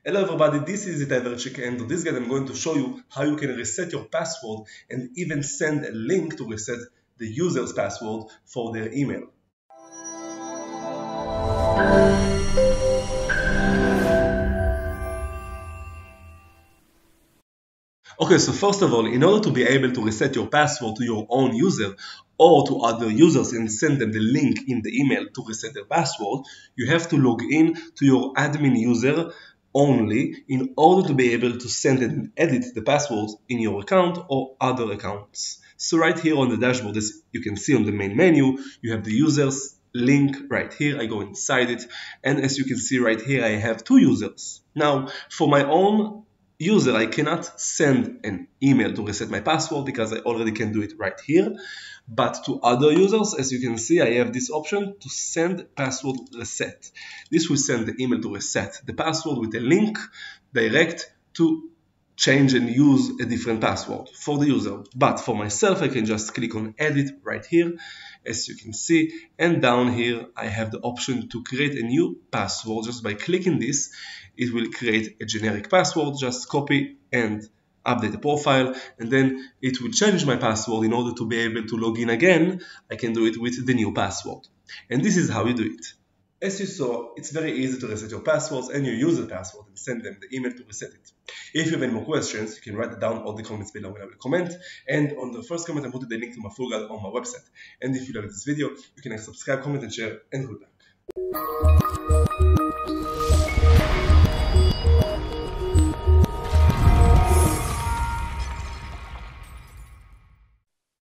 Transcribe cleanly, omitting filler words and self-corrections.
Hello everybody, this is Itay Verchik, and in this guide I'm going to show you how you can reset your password and even send a link to reset the user's password for their email. Okay, so first of all, in order to be able to reset your password to your own user or to other users and send them the link in the email to reset their password, you have to log in to your admin user only in order to be able to send and edit the passwords in your account or other accounts. So right here on the dashboard, as you can see on the main menu, you have the users link right here. I go inside it, and as you can see right here, I have two users. Now, for my own user, I cannot send an email to reset my password because I already can do it right here. But to other users, as you can see, I have this option to send password reset. This will send the email to reset the password with a link direct to change and use a different password for the user. But for myself, I can just click on edit right here, as you can see, and down here I have the option to create a new password. Just by clicking this, it will create a generic password. Just copy and update the profile, and then it will change my password. In order to be able to log in again, I can do it with the new password. And this is how you do it. As you saw, it's very easy to reset your passwords and your user password and send them the email to reset it. If you have any more questions, you can write it down on the comments below when I will comment. And on the first comment, I put the link to my full guide on my website. And if you like this video, you can subscribe, comment, and share, and good luck.